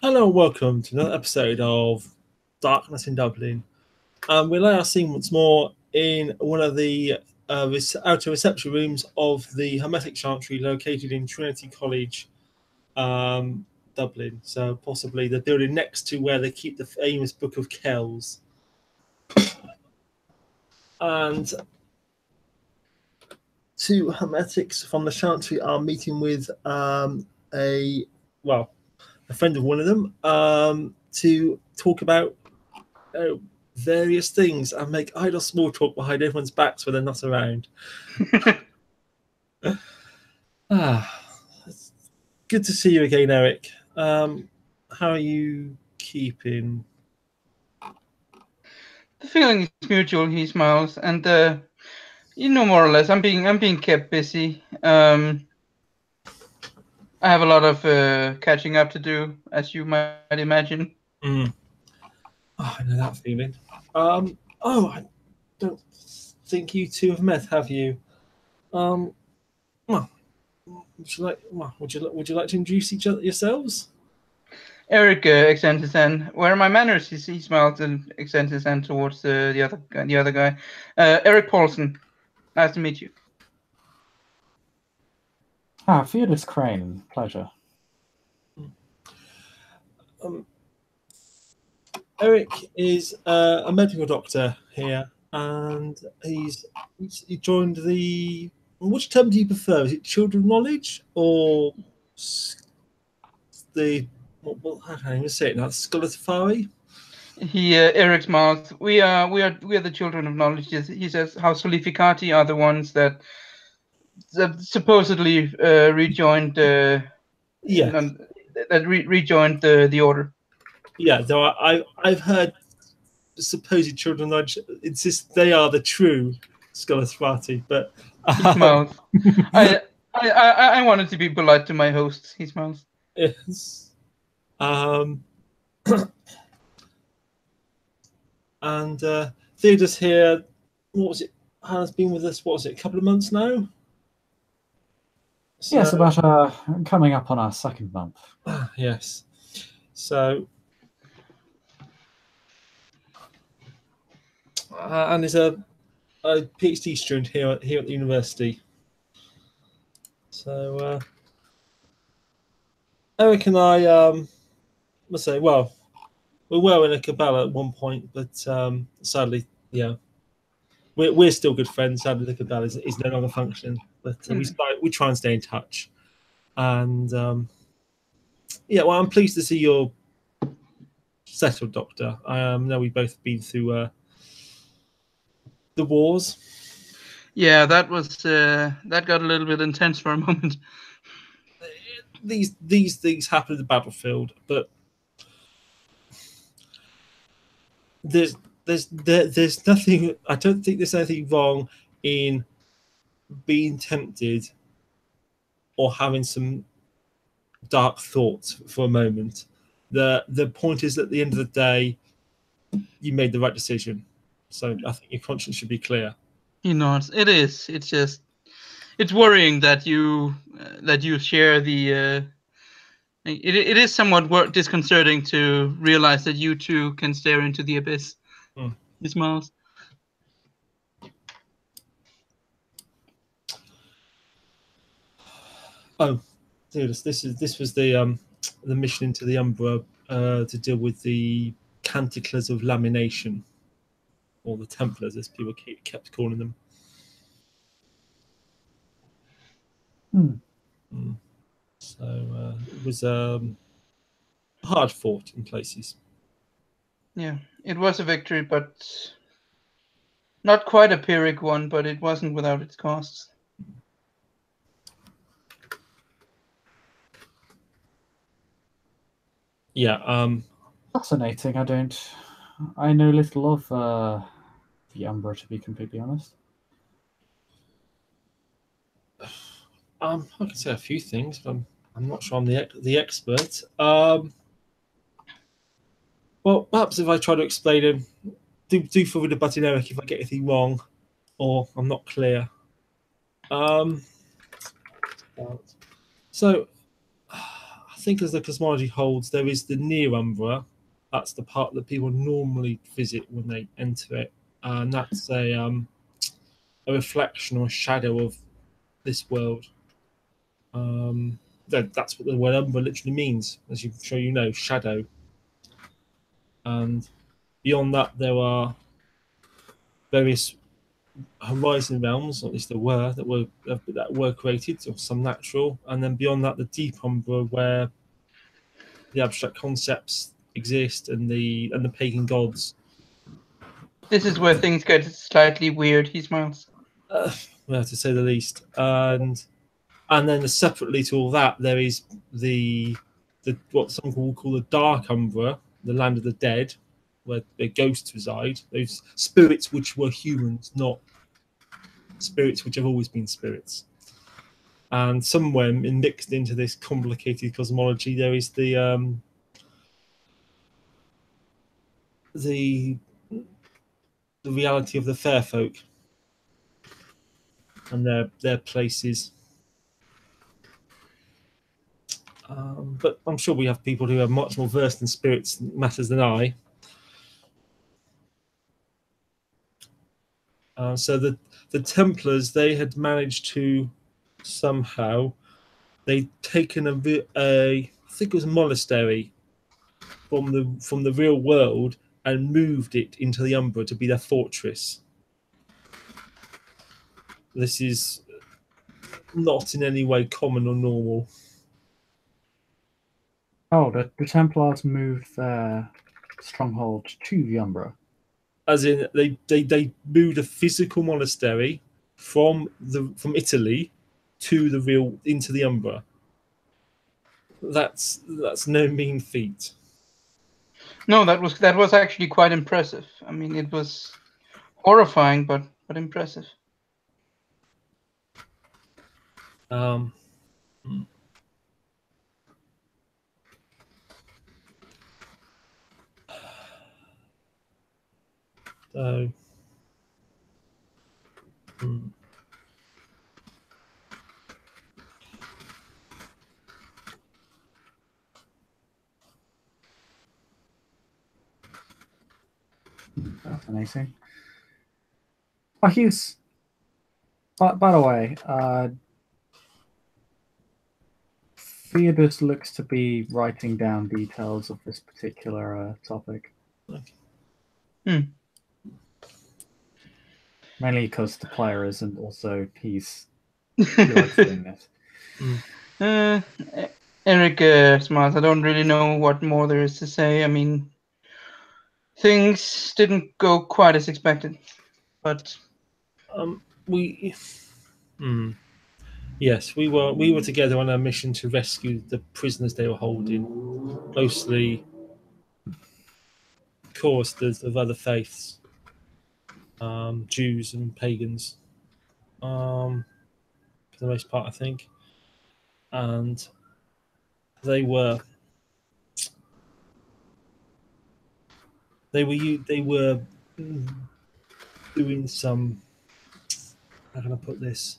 Hello and welcome to another episode of Darkness in Dublin. We're now seen once more in one of the outer reception rooms of the Hermetic Chantry located in Trinity College, Dublin. So possibly the building next to where they keep the famous Book of Kells. And two Hermetics from the Chantry are meeting with a friend of one of them to talk about various things and make idle small talk behind everyone's backs when they're not around. It's good to see you again, Eric. How are you keeping? The feeling is mutual. He smiles, and more or less, I'm being kept busy. I have a lot of catching up to do, as you might imagine. Oh, I know that feeling. I don't think you two have met, have you? Well, would you like to introduce each other yourselves? Eric extends his hand. Where are my manners? He smiles and extends his hand towards the other guy. Eric Paulson. Nice to meet you. Theodis Crane. Pleasure. Eric is a medical doctor here, and he joined the. Which term do you prefer? Is it children knowledge or the? How can I even say it now? Scolatafari? Eric smiles. We are the children of knowledge. He says, House Solificati are the ones that supposedly rejoined. Rejoined the order. Yeah, though I've heard supposed children knowledge insist they are the true Scolatafari, but he smiles. I wanted to be polite to my hosts. He smiles. Yes. And Theodore's here. What was it? Hannah's been with us. What was it? A couple of months now. Yes, about coming up on our second month. Yes. So, and is a PhD student here at the university. So, Eric and I must say, well, we were in a cabal at one point, but sadly, we're still good friends. Sadly, the cabal is no longer functioning, but we try and stay in touch. And well, I'm pleased to see you're settled, Doctor. I know we've both been through the wars. Yeah, that got a little bit intense for a moment. These things happen in the battlefield, but there's nothing. I don't think there's anything wrong in being tempted or having some dark thoughts for a moment. The point is, at the end of the day, you made the right decision. So I think your conscience should be clear. He nods. It is. It's just, it's worrying that you share the. It is somewhat disconcerting to realize that you two can stare into the abyss. He smiles. Oh, this was the mission into the Umbra to deal with the Canticlers of Lamination, or the Templars, as people kept calling them. So it was hard fought in places. Yeah, it was a victory, but not quite a Pyrrhic one, but it wasn't without its costs. Yeah. Fascinating. I know little of the Umbra, to be completely honest. I can say a few things, but I'm not sure I'm the expert. Well, perhaps if I try to explain them, do feel free to butt in, Eric, if I get anything wrong or I'm not clear. So I think as the cosmology holds, there is the near Umbra. That's the part that people normally visit when they enter it, and that's a reflection or a shadow of this world. That's what the word Umbra literally means, as I'm sure you know, shadow. And beyond that, there are various horizon realms, or at least there were that were created, or some natural, and then beyond that, the deep Umbra, where the abstract concepts exist and the pagan gods. This is where things get slightly weird. He smiles. Well, to say the least, and then separately to all that, there is the what some people call the Dark Umbra, the land of the dead, where ghosts reside. Those spirits which were humans, not spirits which have always been spirits. And somewhere mixed into this complicated cosmology, there is the reality of the fair folk and their places. But I'm sure we have people who are much more versed in spirits matters than I. So the Templars, they had managed to somehow, they'd taken I think it was a monastery from the real world and moved it into the Umbra to be their fortress. This is not in any way common or normal. Oh, the Templars moved their stronghold to the Umbra. As in, they moved a physical monastery from Italy to into the Umbra. That's no mean feat. No, that was actually quite impressive. I mean, it was horrifying, but impressive. Um, so, Fascinating. Oh, Hughes. By the way, Theodus looks to be writing down details of this particular topic. Hmm. Mainly because the player is, and also he likes doing this. Eric smiles. I don't really know what more there is to say. I mean, things didn't go quite as expected, but yes, we were together on a mission to rescue the prisoners they were holding, mostly choristers of other faiths, Jews and pagans, for the most part, I think, and they were doing some. How can I put this?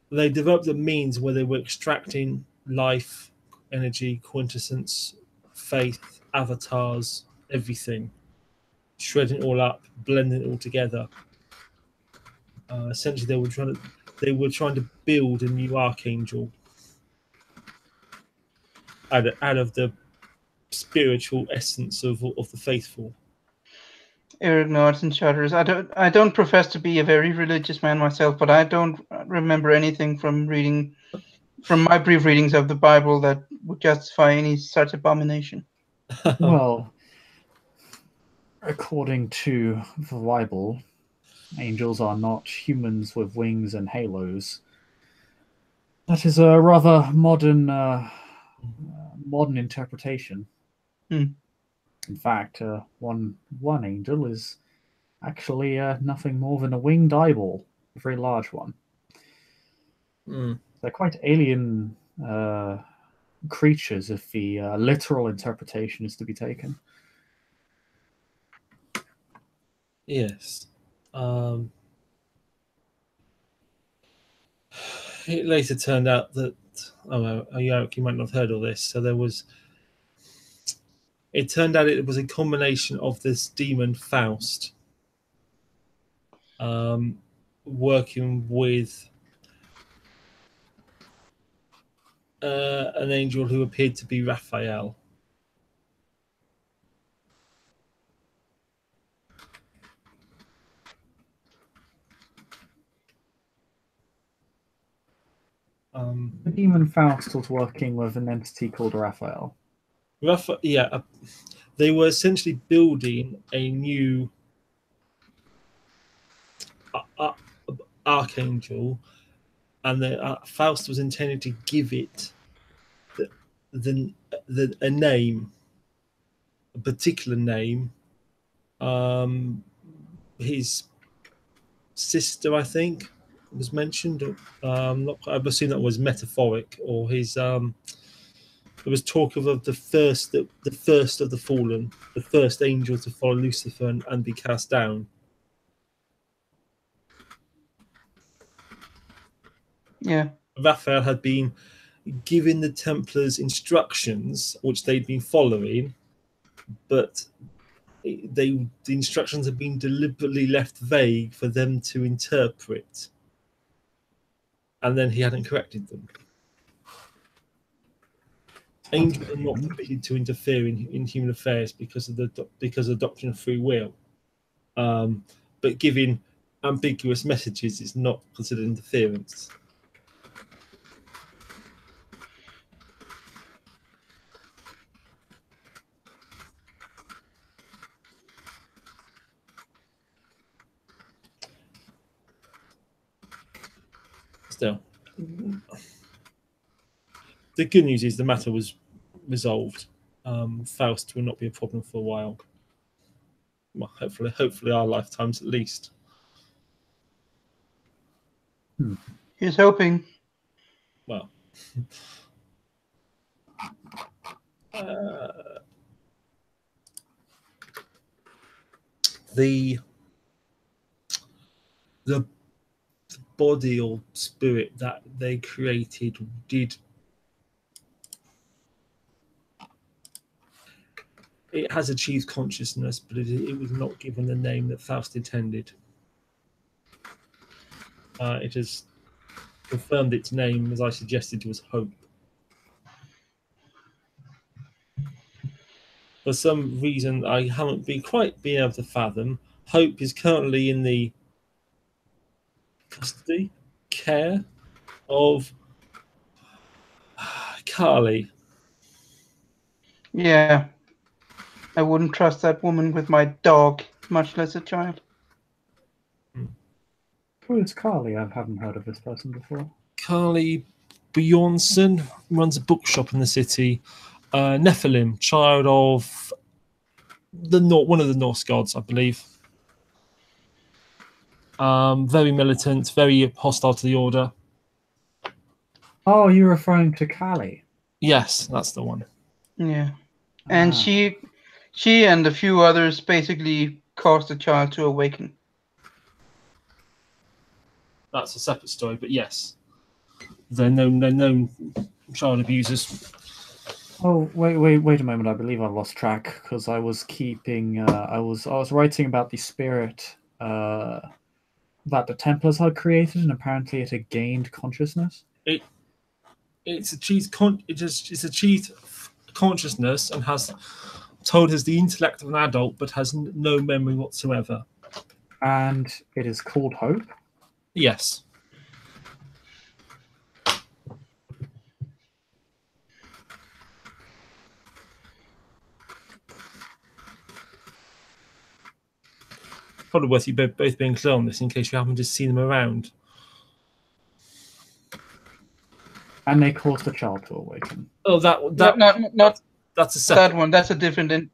They developed a means where they were extracting life, energy, quintessence, faith, avatars, everything, shredding it all up, blending it all together. Essentially, they were trying to build a new archangel out of the spiritual essence of the faithful. Eric nods and shudders. I don't profess to be a very religious man myself, but I don't remember anything from my brief readings of the Bible that would justify any such abomination. Well, according to the Bible, angels are not humans with wings and halos. That is a rather modern interpretation. Hmm. In fact, one angel is actually nothing more than a winged eyeball, a very large one. They're quite alien creatures if the literal interpretation is to be taken. Yes. It later turned out that you might not have heard of this. So it turned out it was a combination of this demon Faust working with an angel who appeared to be Raphael. The demon Faust was working with an entity called Raphael. They were essentially building a new archangel, and Faust was intended to give it a name, a particular name. His sister, I think, was mentioned. I assume that was metaphoric, or his. There was talk of the first of the fallen, the first angel to follow Lucifer and be cast down. Yeah. Raphael had been given the Templars instructions, which they'd been following, but the instructions had been deliberately left vague for them to interpret, and then he hadn't corrected them. Angels are not permitted to interfere in human affairs because of the doctrine of free will, but giving ambiguous messages is not considered interference. Still, the good news is the matter was resolved. Faust will not be a problem for a while. Well, hopefully our lifetimes at least. He's hoping. Well, the body or spirit that they created it has achieved consciousness, but it was not given the name that Faust intended. It has confirmed its name, as I suggested, was Hope. For some reason I haven't quite been able to fathom, Hope is currently in the care of Carly. Yeah. I wouldn't trust that woman with my dog, much less a child. Who is Carly? I haven't heard of this person before. Carly Bjornsson runs a bookshop in the city. Nephilim, child of one of the Norse gods, I believe. Very militant, very hostile to the order. Oh, you're referring to Kali? Yes, that's the one. Yeah. And she and a few others basically caused the child to awaken. That's a separate story, but yes. They're known child abusers. Oh, wait a moment. I believe I lost track because I was keeping. I was writing about the spirit that the Templars had created, and apparently it had gained consciousness. It's achieved consciousness and has told us the intellect of an adult, but has no memory whatsoever. And it is called Hope? Yes. Probably worth you both being clear on this in case you happen to see them around. And they caused the child to awaken. Oh, not that's a separate. That one. That's a different.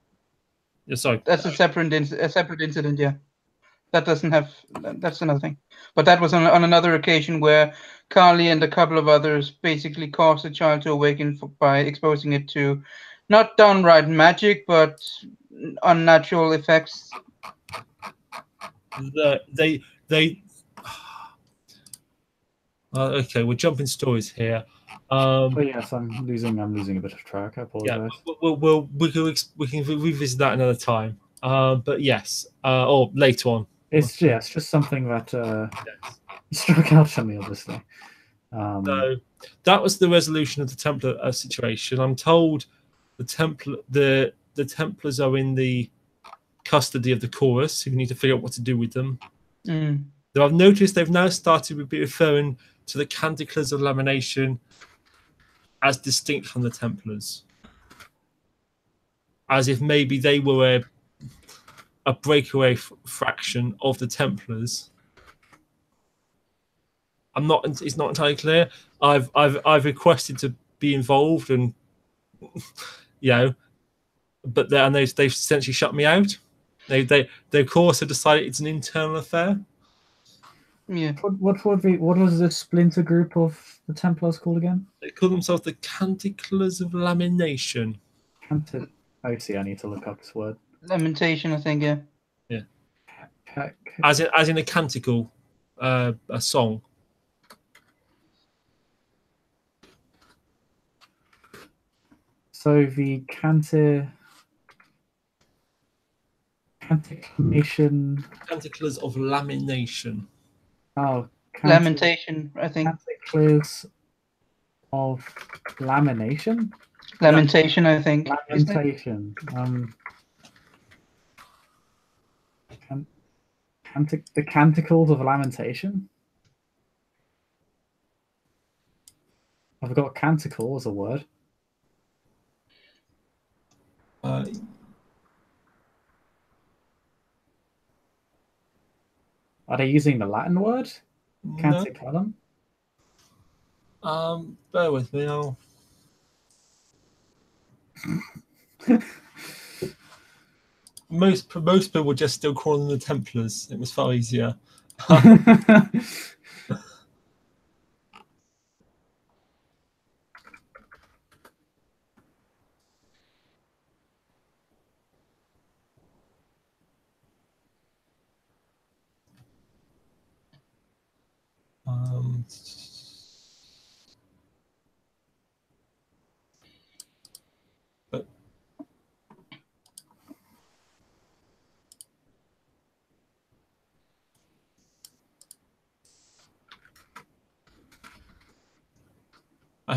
Yeah, sorry. That's a separate incident. Yeah, that doesn't have. That's another thing. But that was on another occasion where Carly and a couple of others basically caused the child to awaken by exposing it to, not downright magic, but unnatural effects. Okay, we're jumping stories here. But yes, I'm losing a bit of track. I apologize. We can revisit that another time. But yes, or later on. It's just something that struck out to me, obviously. So that was the resolution of the Templar situation. I'm told the Templars are in the custody of the chorus, who need to figure out what to do with them. Though I've noticed they've now started to be referring to the Canticles of Lamination as distinct from the Templars, as if maybe they were a breakaway fraction of the Templars. It's not entirely clear. I've requested to be involved, and but they've essentially shut me out. They of course have decided it's an internal affair. Yeah. What was the splinter group of the Templars called again? They call themselves the Canticles of Lamination. I see. I need to look up this word. Lamentation, I think. Yeah. Yeah. As in a canticle, a song. So the Canticles of Lamination. Oh, Lamentation, I think. Canticles of Lamination? Lamentation, I think. Lamentation. The Canticles of Lamentation? I've got canticle as a word. Are they using the Latin word? Canticulum? Bear with me. I'll... most people would just still call them the Templars. It was far easier.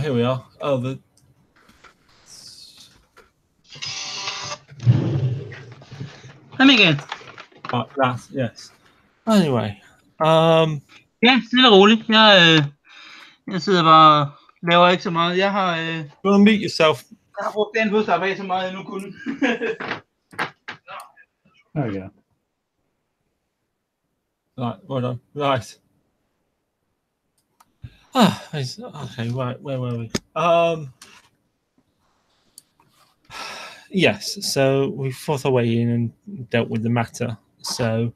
Here we are. Oh, Let me again. Yes. Anyway. Ja, stille og roligt. Jeg sidder bare og laver ikke så meget. Jeg har... You want to mute yourself? Jeg har brugt den på at slappe af så meget, jeg nu kunne. There we go. Right, well done. Right. Okay, right. Where were we? Yes, so we fought our way in and dealt with the matter. So,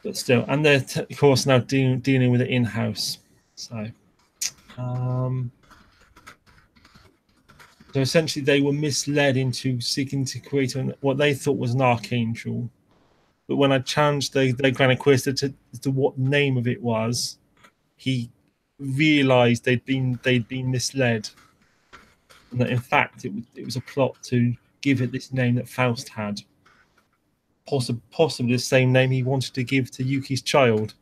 but still, and they're of course now dealing with it in-house. So, so essentially, they were misled into seeking to create what they thought was an archangel. But when I challenged their Grand Inquisitor to what name of it was, he realized they'd been misled, and that in fact it was a plot to give it this name that Faust had, possibly the same name he wanted to give to Yuki's child.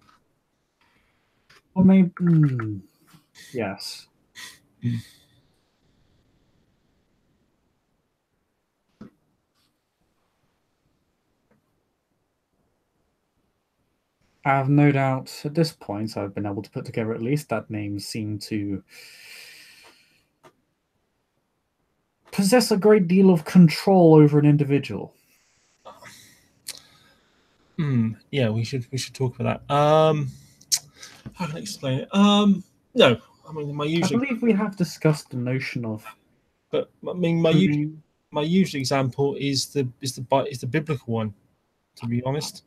Well, maybe yes. I have no doubt at this point I've been able to put together at least that name seemed to possess a great deal of control over an individual. Yeah, we should talk about that. How can I explain it? No, I mean I believe we have discussed the notion of. But I mean my usual example is the biblical one, to be honest.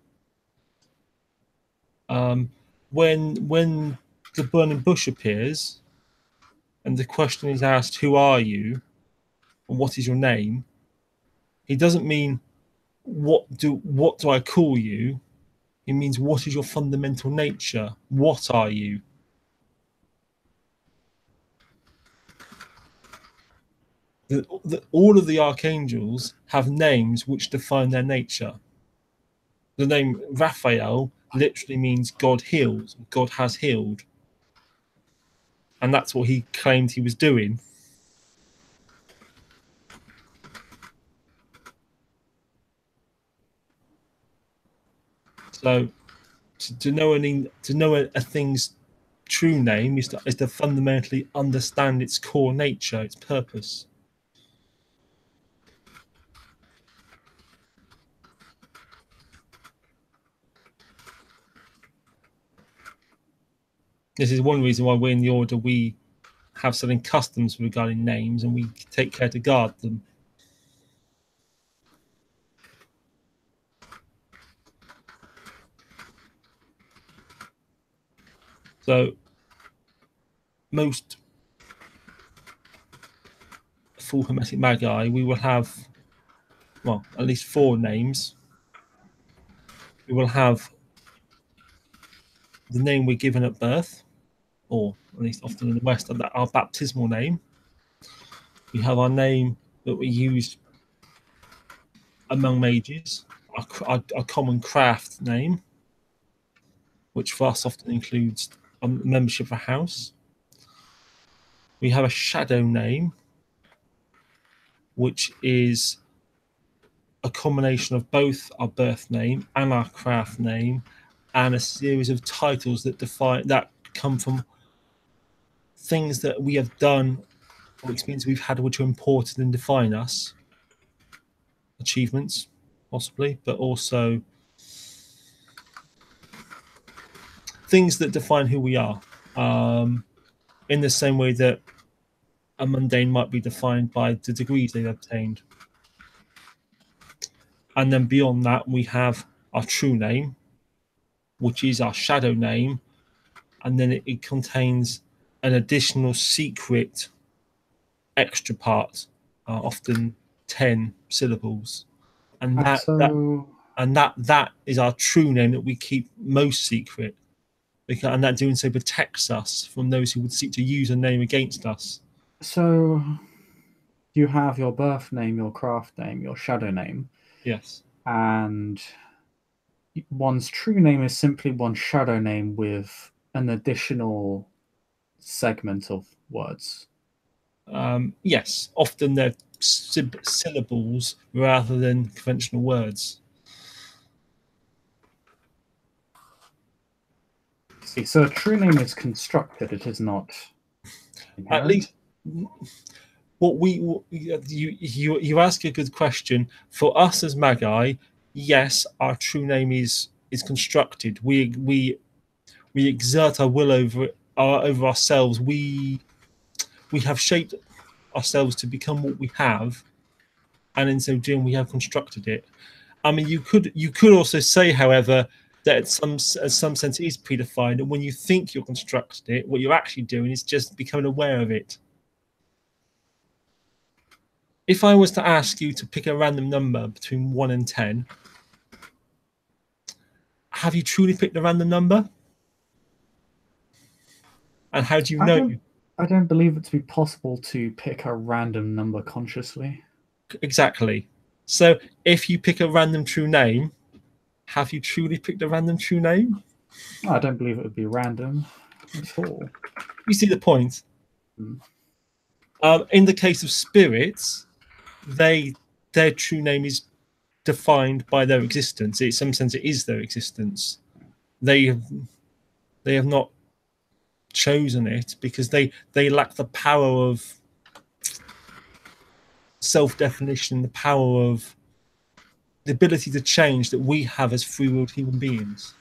When the burning bush appears, and the question is asked, "Who are you?" and "What is your name?" He doesn't mean what do I call you. It means what is your fundamental nature? What are you? All of the archangels have names which define their nature. The name Raphael literally means God heals, God has healed. And that's what he claimed he was doing. So to know a thing's true name is to fundamentally understand its core nature, its purpose. This is one reason why we're in the order. We have certain customs regarding names, and we take care to guard them. So most full Hermetic Magi, we will have, well, at least 4 names. We will have the name we're given at birth, or at least often in the West, our baptismal name. We have our name that we use among mages, our common craft name, which for us often includes a membership of a house. We have a shadow name, which is a combination of both our birth name and our craft name, and a series of titles that come from things that we have done or experiences we've had which are important and define us. Achievements, possibly, but also things that define who we are. In the same way that a mundane might be defined by the degrees they've obtained. And then beyond that, we have our true name, which is our shadow name, and then it contains an additional secret extra part, often 10 syllables, and that is our true name that we keep most secret, and that doing so protects us from those who would seek to use a name against us. So you have your birth name, your craft name, your shadow name. Yes. And one's true name is simply one's shadow name with an additional segment of words. Yes, often they're syllables rather than conventional words. See, so a true name is constructed; it is not inherent. At least, you ask a good question. For us as Magi, yes, our true name is constructed. We exert our will over ourselves. We have shaped ourselves to become what we have, and in so doing, we have constructed it. I mean, you could also say, however, that in some sense it is predefined, and when you think you're constructed it, what you're actually doing is just becoming aware of it. If I was to ask you to pick a random number between 1 and 10, have you truly picked a random number? And how do you know? I don't believe it to be possible to pick a random number consciously. Exactly. So if you pick a random true name, have you truly picked a random true name? I don't believe it would be random at all. You see the point? Mm. In the case of spirits, their true name is defined by their existence. In some sense, it is their existence. They have not chosen it because they lack the power of self-definition, the power of the ability to change that we have as free-willed human beings.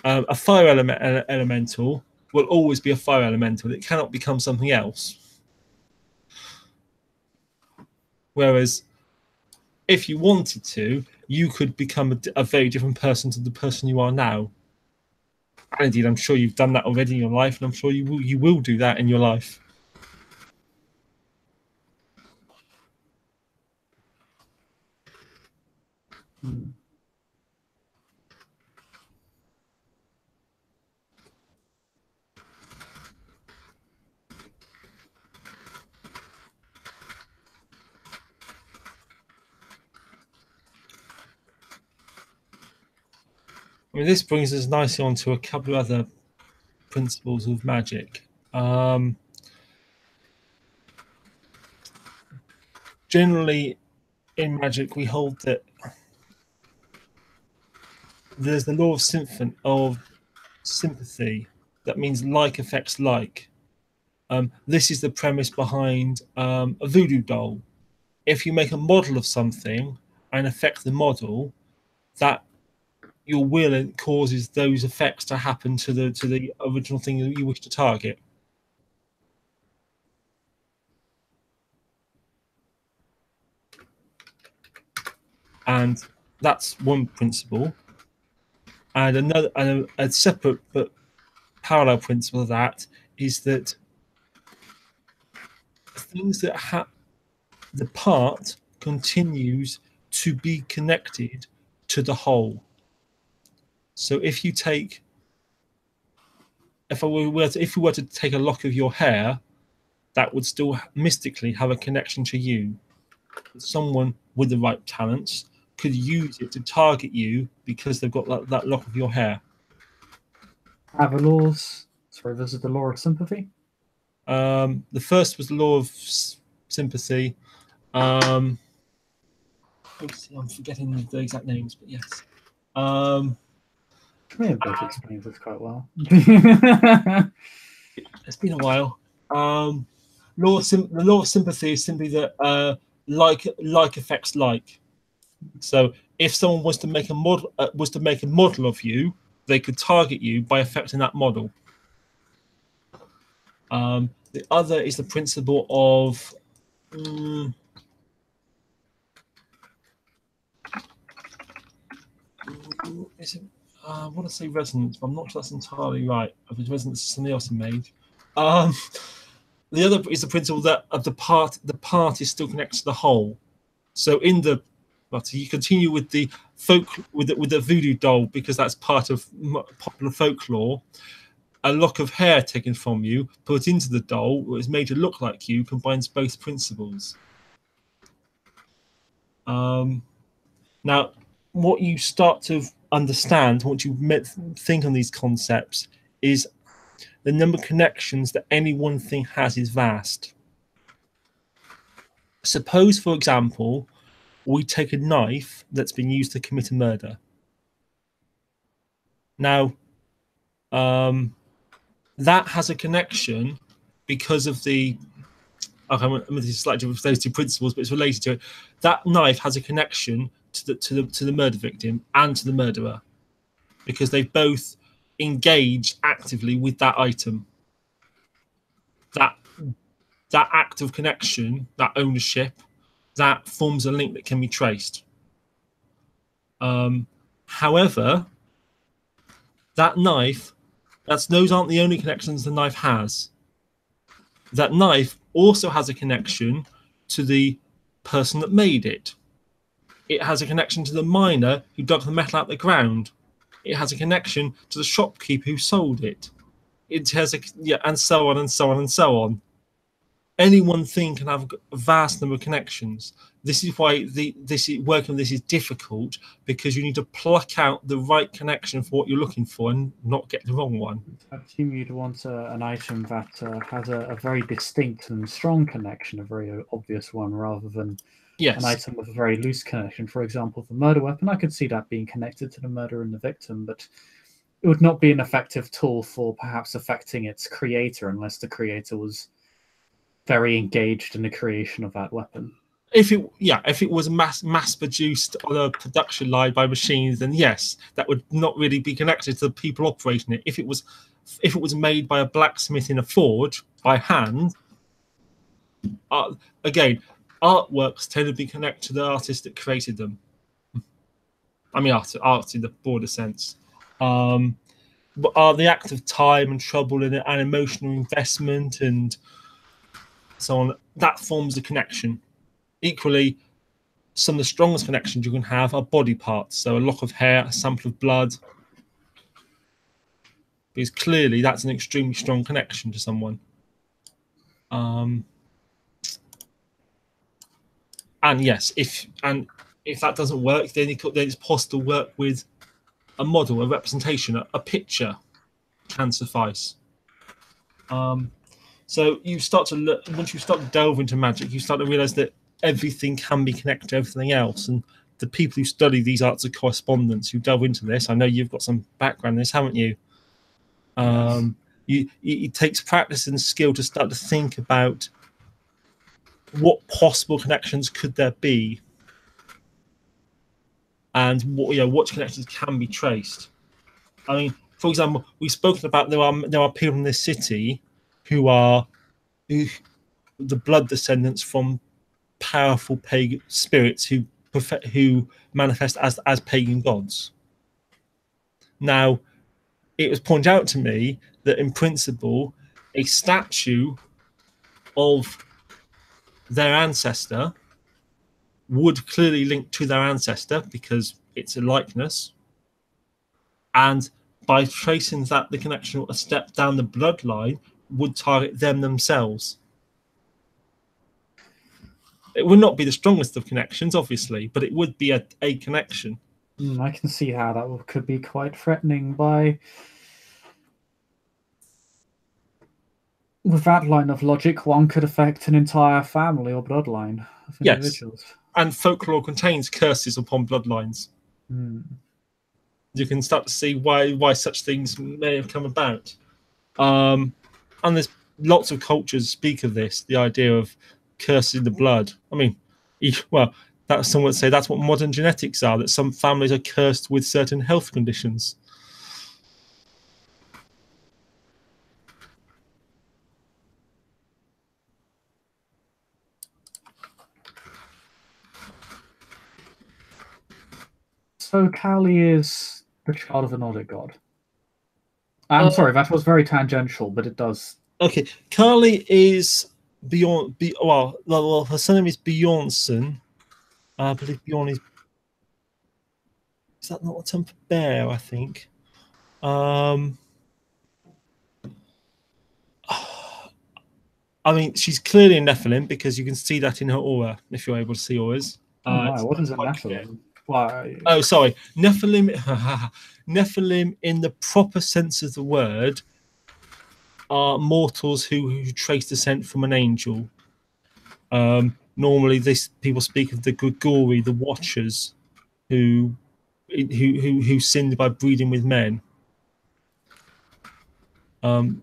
A fire elemental will always be a fire elemental. It cannot become something else. Whereas if you wanted to, you could become a very different person to the person you are now. And indeed, I'm sure you've done that already in your life, and I'm sure you will do that in your life. I mean, this brings us nicely on to a couple of other principles of magic. Generally, in magic, we hold that there's the law of sympathy. That means like affects like. This is the premise behind a voodoo doll. If you make a model of something and affect the model, that your will causes those effects to happen to the original thing that you wish to target. And that's one principle. And another, and a separate but parallel principle of that is that things that the part continues to be connected to the whole. So if you take, if we were to take a lock of your hair, that would still mystically have a connection to you. Someone with the right talents could use it to target you because they've got that lock of your hair. Have a laws. Sorry, this is the law of sympathy. The first was the law of sympathy. I'm forgetting the exact names, but yes. Me and both explains this quite well. It's been a while. The law of sympathy is simply that like affects like. So if someone was to make a model of you, they could target you by affecting that model. The other is the principle of I want to say resonance, but I'm not sure that's entirely right. If it's resonance, something else made. The other is the principle that of the part is still connected to the whole. So you continue with the with the voodoo doll because that's part of popular folklore. A lock of hair taken from you, put into the doll, which is made to look like you, combines both principles. Now, what you start to understand, what you think on these concepts, is the number of connections that any one thing has is vast. Suppose, for example, we take a knife that's been used to commit a murder. Now, that has a connection because of the. Okay, I'm going to slightly with those two principles, but it's related to it. That knife has a connection to the murder victim and to the murderer because they've both engaged actively with that item. That act of connection, that ownership, that forms a link that can be traced. However, that knife, those aren't the only connections the knife has. That knife also has a connection to the person that made it. It has a connection to the miner who dug the metal out of the ground. It has a connection to the shopkeeper who sold it. It has and so on and so on and so on. Any one thing can have a vast number of connections. This is why working on this is difficult because you need to pluck out the right connection for what you're looking for and not get the wrong one. I assume you'd want an item that has a very distinct and strong connection, a very obvious one, rather than an item with a very loose connection. For example, the murder weapon, I could see that being connected to the murder and the victim, but it would not be an effective tool for perhaps affecting its creator unless the creator was very engaged in the creation of that weapon. If it was mass produced on a production line by machines, then yes, that would not really be connected to the people operating it. If it was made by a blacksmith in a forge by hand, again, artworks tend to be connected to the artist that created them. I mean, art in the broader sense. But the act of time and trouble and emotional investment and so on, that forms a connection. Equally, some of the strongest connections you can have are body parts. So a lock of hair, a sample of blood. Because clearly that's an extremely strong connection to someone. And yes, if that doesn't work, then it's possible to work with a model, a representation, a picture can suffice. So you start to look, once you start to delve into magic, you start to realize that everything can be connected to everything else. And the people who study these arts of correspondence, who delve into this, I know you've got some background in this, haven't you? It takes practice and skill to start to think about what possible connections could there be, and what connections can be traced. I mean, for example, we've spoken about there are people in this city who are the blood descendants from powerful pagan spirits who manifest as pagan gods. Now, it was pointed out to me that in principle, a statue of their ancestor would clearly link to their ancestor because it's a likeness, and by tracing the connection a step down the bloodline would target them themselves. It would not be the strongest of connections, obviously, but it would be a connection. I can see how that could be quite threatening. With that line of logic, one could affect an entire family or bloodline of individuals. Yes, and folklore contains curses upon bloodlines. You can start to see why such things may have come about. And there's lots of cultures speak of this, the idea of curses in the blood. I mean, well, that some would say that's what modern genetics are, that some families are cursed with certain health conditions. So Cowley is the child of a Nordic god. I'm sorry, that was very tangential, but it does. Okay, Carly is Bjorn. Well, her surname is Bjornsson. I believe Bjorn is. Is that not a term for bear? I think. I mean, she's clearly a Nephilim because you can see that in her aura if you're able to see auras. What is a Nephilim? Why? Oh, sorry, Nephilim. Nephilim, in the proper sense of the word, are mortals who trace descent from an angel. Normally, people speak of the Grigori, the Watchers, who sinned by breeding with men. There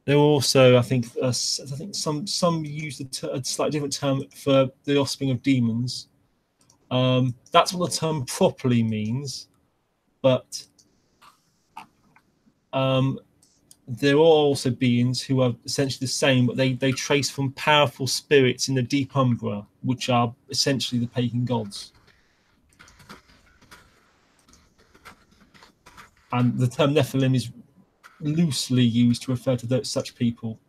were also, I think some use a slightly different term for the offspring of demons. That's what the term properly means, but there are also beings who are essentially the same, but they trace from powerful spirits in the deep umbra, which are essentially the pagan gods. And the term Nephilim is loosely used to refer to such people.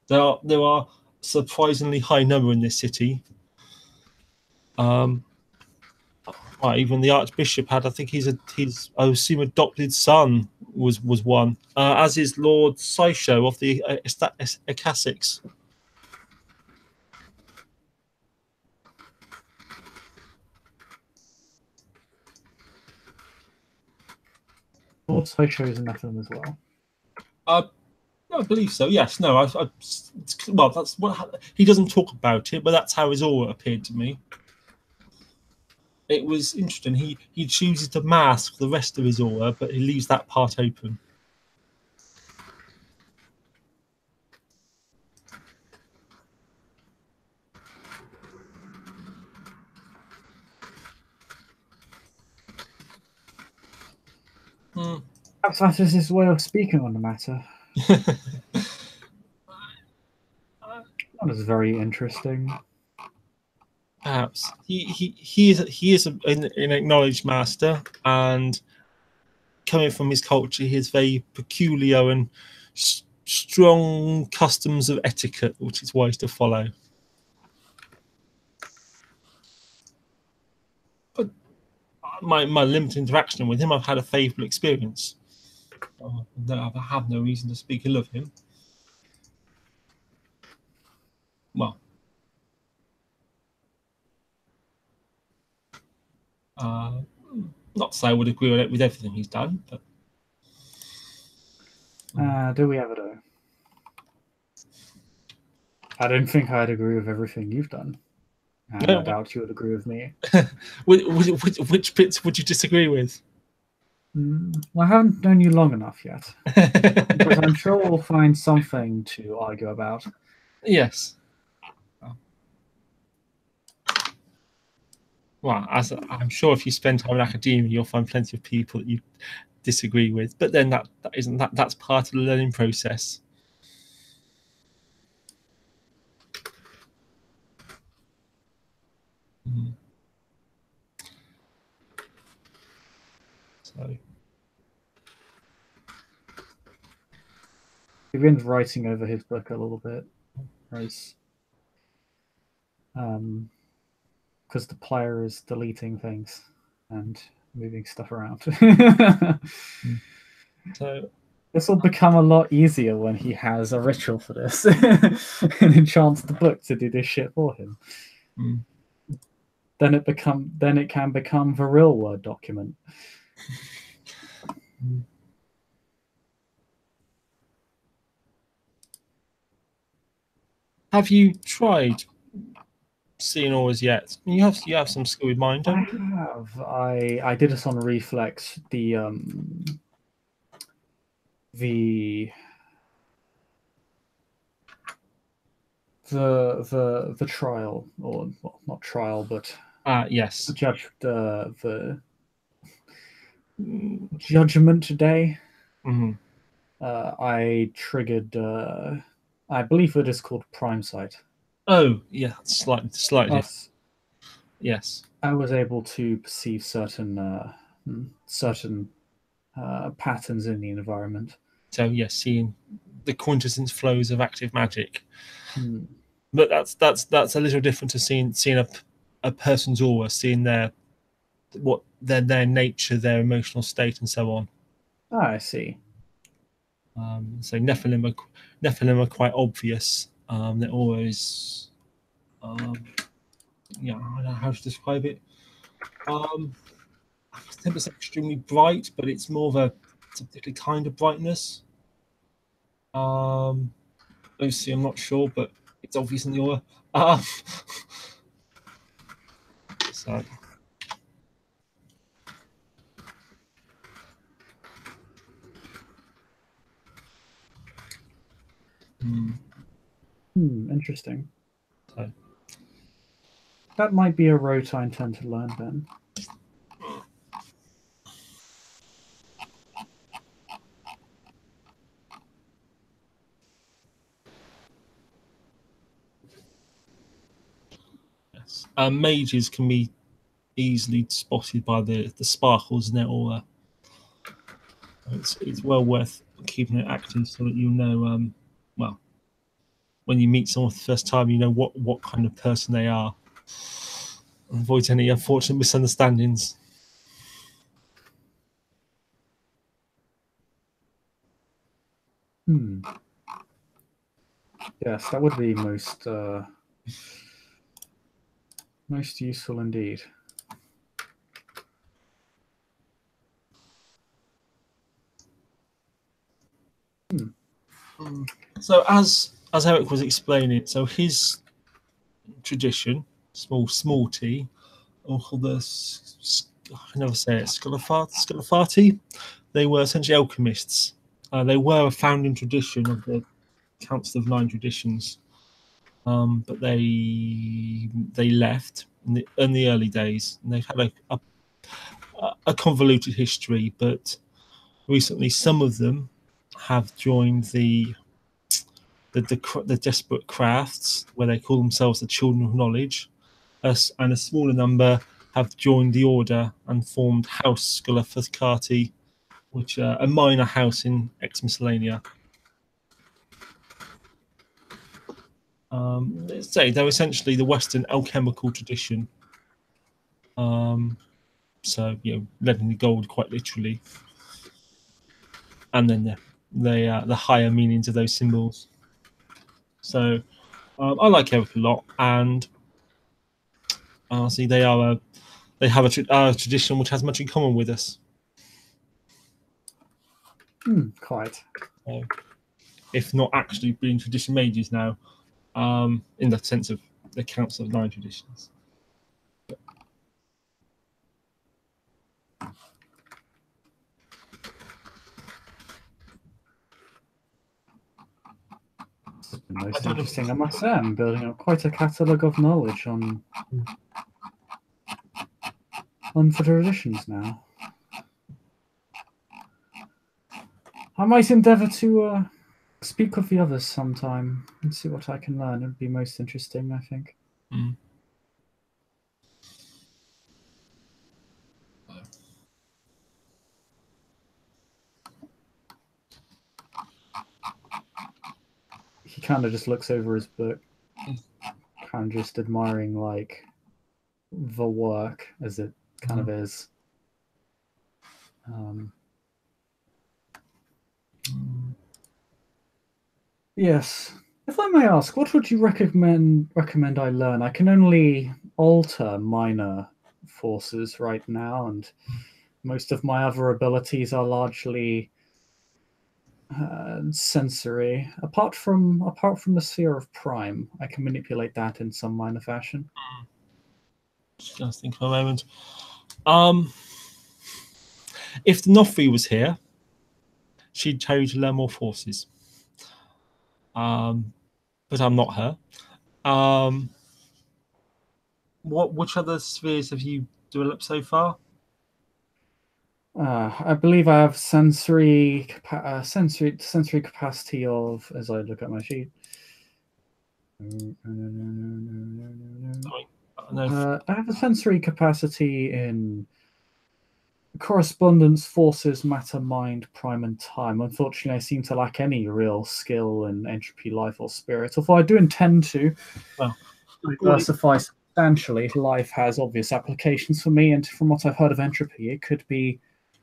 There are surprisingly high number in this city. Even the Archbishop had, I think his I assume adopted son was one, as is Lord Sysho of the Akasics. Lord Sysho is a Nephilim as well. I believe so. Yes. No. Well, that's what he doesn't talk about it, but that's how his aura appeared to me. It was interesting. He chooses to mask the rest of his aura, but he leaves that part open. Perhaps that is his way of speaking on the matter. That is very interesting. Perhaps he is an acknowledged master, and coming from his culture, he has very peculiar and strong customs of etiquette, which is wise to follow. But my limited interaction with him, I've had a favourable experience. I have no reason to speak ill of him. Well, Not to say I would agree with it with everything he's done, but Do we ever though? I don't think I'd agree with everything you've done, and I doubt you would agree with me. which bits would you disagree with? Well, I haven't known you long enough yet, but I'm sure we'll find something to argue about. Yes. Well, as I'm sure if you spend time in academia, you'll find plenty of people that you disagree with. But then that's part of the learning process. So He begins writing over his book a little bit, because the player is deleting things and moving stuff around. So this will become a lot easier when he has a ritual for this and enchants the book to do this shit for him. Then it can become the real Word document. Have you tried seeing auras yet? You have some skill with mind, don't you? I have. I did this on reflex. The trial, or well, not trial, but yes, the judgment day. I triggered. I believe it is called Prime Sight. Oh yeah, slightly. Yes. I was able to perceive certain patterns in the environment. So yes, seeing the quintessence flows of active magic. But that's a little different to seeing a person's aura, seeing their nature, their emotional state, and so on. I see. So Nephilim are quite obvious. They're always, I don't know how to describe it. I think it's extremely bright, but it's more of a particular kind of brightness. Lucy, I'm not sure, but it's obvious in the aura. So. Interesting. So. That might be a rote I intend to learn then. Yes. Mages can be easily spotted by the sparkles in their aura. It's well worth keeping it active so that you know, well, when you meet someone for the first time, you know what kind of person they are. Avoid any unfortunate misunderstandings. Yes, that would be most useful indeed. So as Eric was explaining, so his tradition, small t, or the I can never say it, Scolafati, they were essentially alchemists. They were a founding tradition of the Council of Nine Traditions, but they left in the early days, and they've had a convoluted history. But recently, some of them have joined the desperate crafts, where they call themselves the Children of Knowledge, and a smaller number have joined the order and formed House Scolafati, which a minor house in Ex Miscellanea. Let's say they're essentially the Western alchemical tradition. So lead and gold, quite literally, and then the higher meanings of those symbols. So I like Eric a lot, and honestly, they are they have a tradition which has much in common with us. Quite. If not actually being tradition mages now, in the sense of the Council of Nine Traditions. It's been most interesting. I must say, I'm building up quite a catalogue of knowledge on the traditions now. I might endeavour to speak with the others sometime and see what I can learn. It'd be most interesting, I think. He kind of just looks over his book, kind of just admiring like the work as it kind of is. Yes. If I may ask, what would you recommend I learn? I can only alter minor forces right now, and most of my other abilities are largely sensory. Apart from the sphere of prime, I can manipulate that in some minor fashion. Just think for a moment. If Noffy was here, she'd tell you to learn more forces. But I'm not her. Which other spheres have you developed so far? I believe I have sensory capacity of, as I look at my sheet. I have a sensory capacity in correspondence, forces, matter, mind, prime, and time. Unfortunately, I seem to lack any real skill in entropy, life, or spirit. Although I do intend to diversify substantially. Life has obvious applications for me, and from what I've heard of entropy, it could be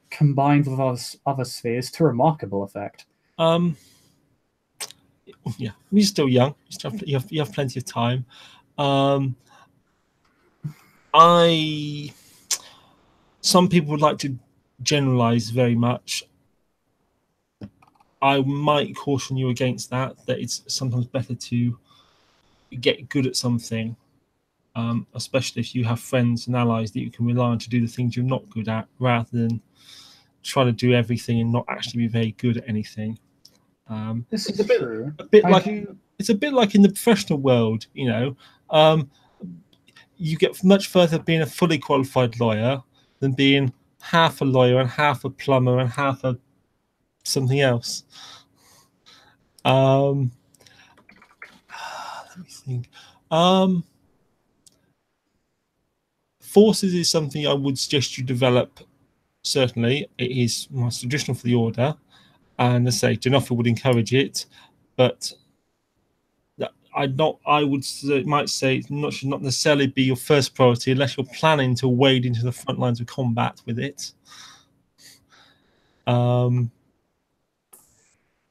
combined with other spheres to remarkable effect. Yeah, you're still young. You have plenty of time. Some people would like to generalize very much. I might caution you against that. That it's sometimes better to get good at something, especially if you have friends and allies that you can rely on to do the things you're not good at, rather than try to do everything and not actually be very good at anything. This is true. It's a bit like in the professional world, you know. You get much further being a fully qualified lawyer than being half a lawyer and half a plumber and half a something else. Let me think. Forces is something I would suggest you develop. Certainly, it is most traditional for the order, and as I say, Genofa would encourage it, but might say it should not necessarily be your first priority unless you're planning to wade into the front lines of combat with it.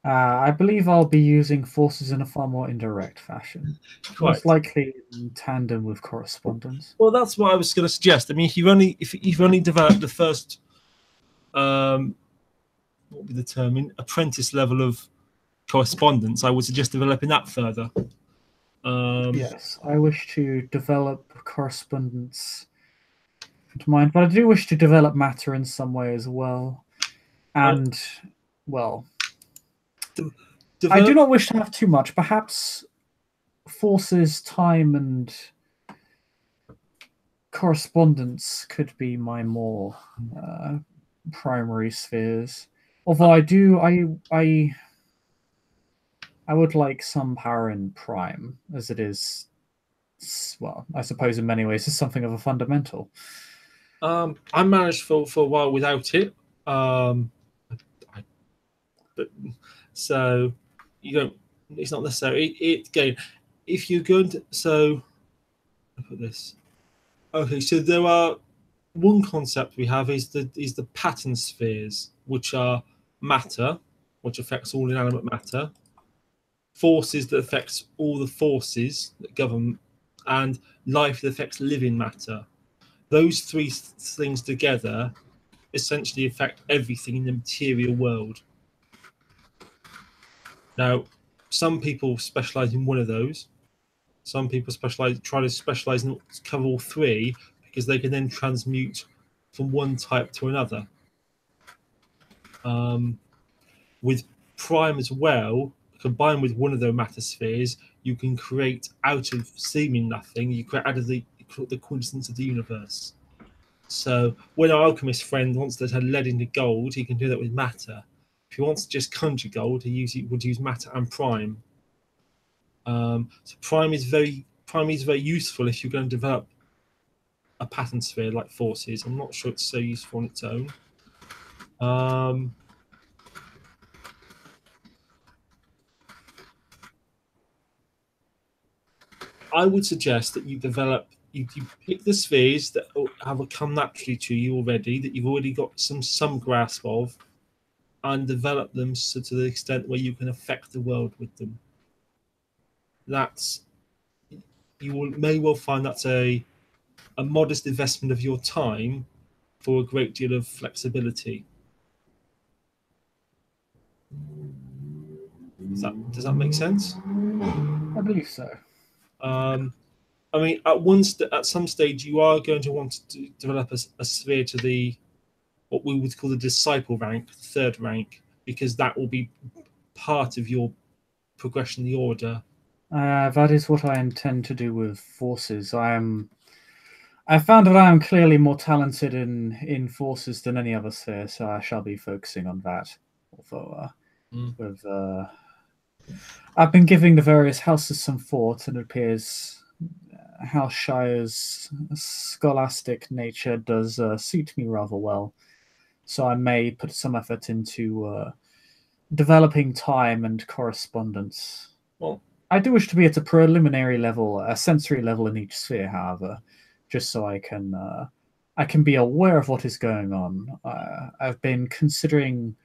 I believe I'll be using forces in a far more indirect fashion, most likely in tandem with correspondence. Well, that's what I was going to suggest. I mean, if you've only developed the first, what would be the term, apprentice level of correspondence, I would suggest developing that further. Yes, I wish to develop correspondence into mind, but I do wish to develop matter in some way as well. And, well, I do not wish to have too much. Perhaps forces, time, and correspondence could be my more primary spheres. Although I would like some power in prime, as it is, well, I suppose in many ways, is something of a fundamental. I managed for a while without it. So you don't. It's not necessary. Again, if you're going to, so I'll put this. Okay, so there are one concept we have is the pattern spheres, which are matter, which affects all inanimate matter, forces that affects all the forces that govern, and life that affects living matter. those three things together essentially affect everything in the material world. Now, some people specialize in one of those. Some people try to specialize and cover all three because they can then transmute from one type to another. With Prime as well, combined with one of the matter spheres, you can create out of seeming nothing. You create out of the quintessence of the universe. So when our alchemist friend wants to turn lead into gold, he can do that with matter. If he wants to just conjure gold, he would use matter and prime. So prime is very useful if you're going to develop a pattern sphere like forces. I'm not sure it's so useful on its own. I would suggest that you pick the spheres that have come naturally to you already, that you've already got some grasp of, and develop them to the extent where you can affect the world with them. May well find that's a modest investment of your time for a great deal of flexibility. Does that make sense? I believe so. I mean, at some stage, you are going to want to develop a sphere to what we would call the disciple rank, third rank, because that will be part of your progression in the order. That is what I intend to do with forces. I found that I am clearly more talented in forces than any other sphere, so I shall be focusing on that. Although, I've been giving the various houses some thought, and it appears House Shire's scholastic nature does suit me rather well. So I may put some effort into developing time and correspondence. Well, I do wish to be at a preliminary level, a sensory level in each sphere, however, just so I can be aware of what is going on. I've been considering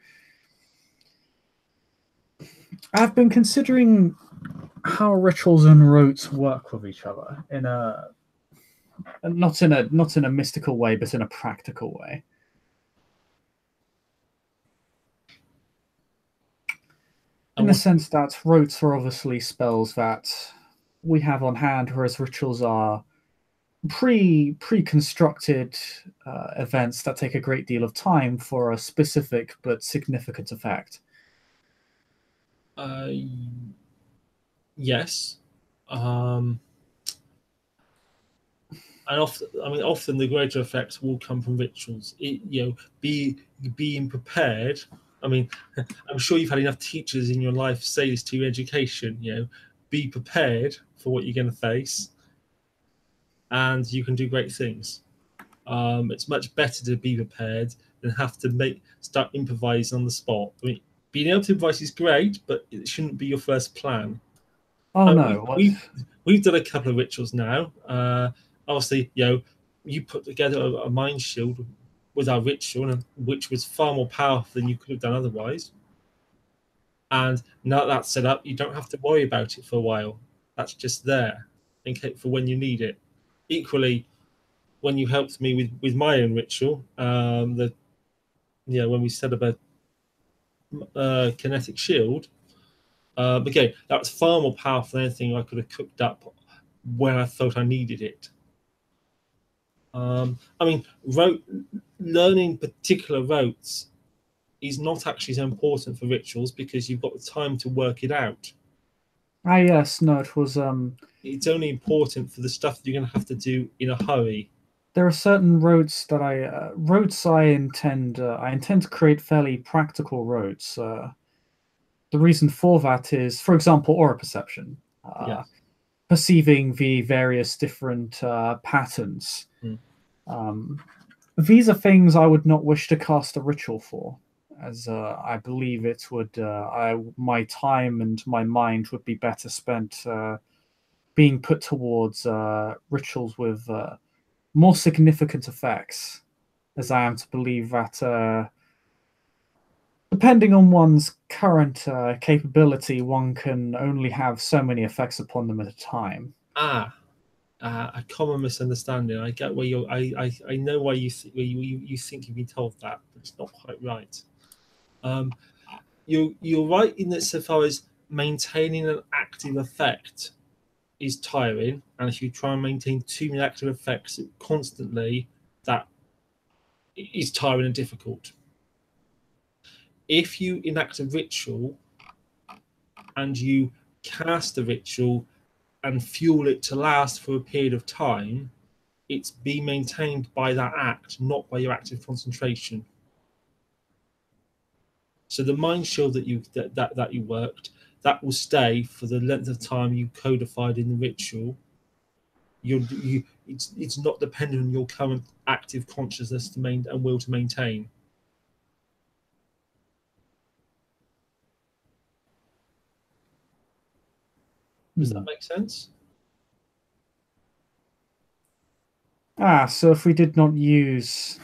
how rituals and rotes work with each other in not in a mystical way, but in a practical way. In the sense that rotes are obviously spells that we have on hand, whereas rituals are pre-constructed events that take a great deal of time for a specific but significant effect. Yes. And often the greater effects will come from rituals. Being prepared. I mean, I'm sure you've had enough teachers in your life say this to your education. Be prepared for what you're going to face, and you can do great things. It's much better to be prepared than have to start improvising on the spot. I mean, being able to improvise is great, but it shouldn't be your first plan. Oh no! We've done a couple of rituals now. Obviously, you put together a mind shield with our ritual, which was far more powerful than you could have done otherwise. And now that's set up, you don't have to worry about it for a while. That's just there for when you need it. Equally, when you helped me with my own ritual, when we set up a kinetic shield, again, that was far more powerful than anything I could have cooked up when I felt I needed it. Learning particular rotes is not actually so important for rituals because you've got the time to work it out. Yes, no, it was. It's only important for the stuff that you're going to have to do in a hurry. There are certain rotes that I intend to create fairly practical rotes. The reason for that is, for example, aura perception. Yes. Perceiving the various different patterns. These are things I would not wish to cast a ritual for, as I believe it would. My time and my mind would be better spent being put towards rituals with more significant effects, as I am to believe that depending on one's current capability, one can only have so many effects upon them at a time. a common misunderstanding. I get where you're. I know why you think you've been told that, but it's not quite right. Um, you're right in that so far as maintaining an active effect is tiring, and if you try and maintain too many active effects constantly, that is tiring and difficult. If you enact a ritual and you cast the ritual and fuel it to last for a period of time, it's being maintained by that act, not by your active concentration. So the mind shield that you worked, that will stay for the length of time you codified in the ritual. It's not dependent on your current active consciousness to maintain and will to maintain. Does that make sense? So if we did not use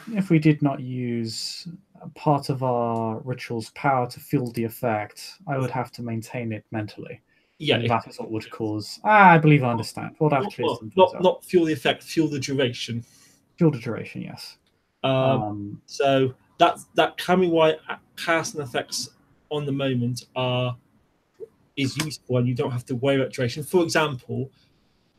part of our ritual's power to fuel the effect, I would have to maintain it mentally. Yeah, and that is what would cause. I believe I understand. We'll have to clear some things up. Not fuel the effect, fuel the duration. Fuel the duration, yes. So that can be why casting effects on the moment is useful, and you don't have to worry about duration. For example,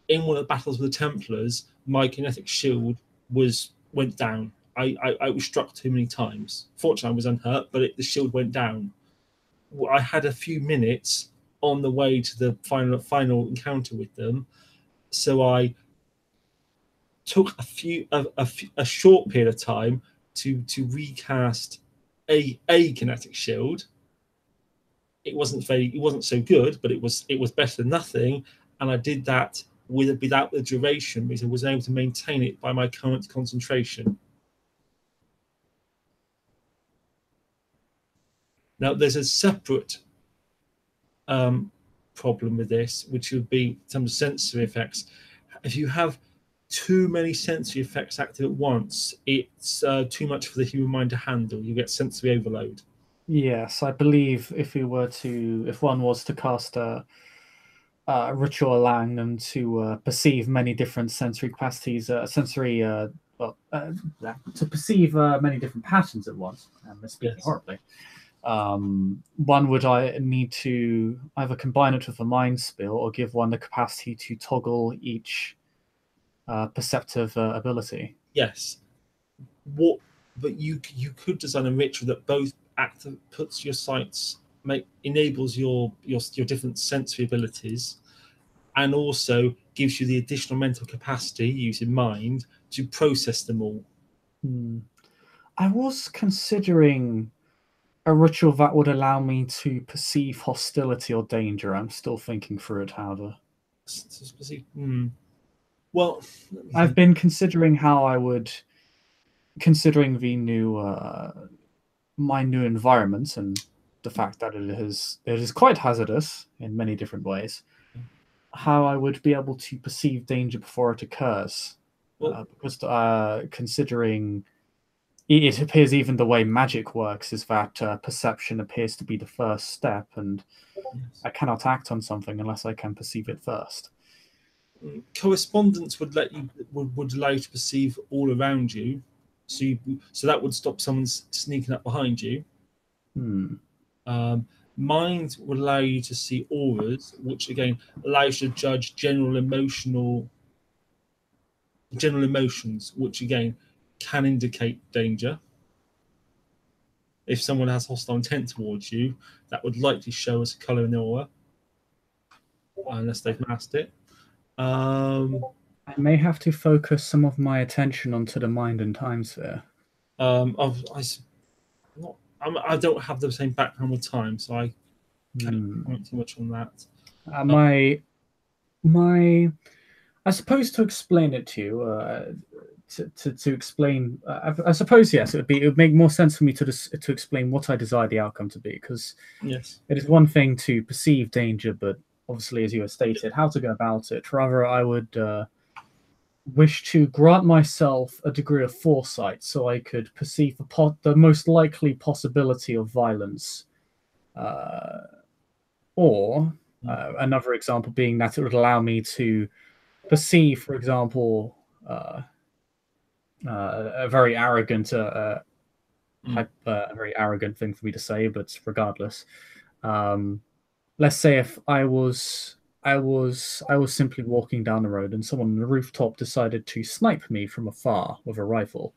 in one of the battles with the Templars, my kinetic shield went down. I was struck too many times. Fortunately, I was unhurt, but the shield went down. I had a few minutes on the way to the final encounter with them, so I took a short period of time to recast a kinetic shield. It wasn't so good, but it was better than nothing, and I did that without the duration because I was able to maintain it by my current concentration. Now, there's a separate problem with this, which would be some sensory effects. If you have too many sensory effects active at once, it's too much for the human mind to handle. You get sensory overload. Yes, I believe if one was to cast a ritual allowing them to perceive many different sensory capacities, to perceive many different patterns at once. I'm speaking horribly. One would need to either combine it with a mind spill or give one the capacity to toggle each perceptive ability. Yes. But you could design a ritual that both puts your sights, enables your different sensory abilities, and also gives you the additional mental capacity using mind to process them all. I was considering a ritual that would allow me to perceive hostility or danger. I'm still thinking through it how to. Well, I've been considering how I would, considering the new my new environment and the fact that it is quite hazardous in many different ways, how I would be able to perceive danger before it occurs. Because considering it appears even the way magic works is that perception appears to be the first step, and I cannot act on something unless I can perceive it first. Correspondence would allow you to perceive all around you, so that would stop someone sneaking up behind you. Mind would allow you to see auras, which again allows you to judge general emotions, which again can indicate danger. If someone has hostile intent towards you, that would likely show as a colour in the aura, unless they've masked it. I may have to focus some of my attention onto the mind and time sphere. I don't have the same background with time, so I can't comment too much on that. I suppose to explain it to you, to explain, I suppose yes, it would make more sense for me to explain what I desire the outcome to be, because yes, it is one thing to perceive danger, but obviously, as you have stated, how to go about it. Rather, I would wish to grant myself a degree of foresight so I could perceive the most likely possibility of violence. Or another example being that it would allow me to perceive, for example, a very arrogant, a very arrogant thing for me to say, but regardless, let's say if I was simply walking down the road and someone on the rooftop decided to snipe me from afar with a rifle,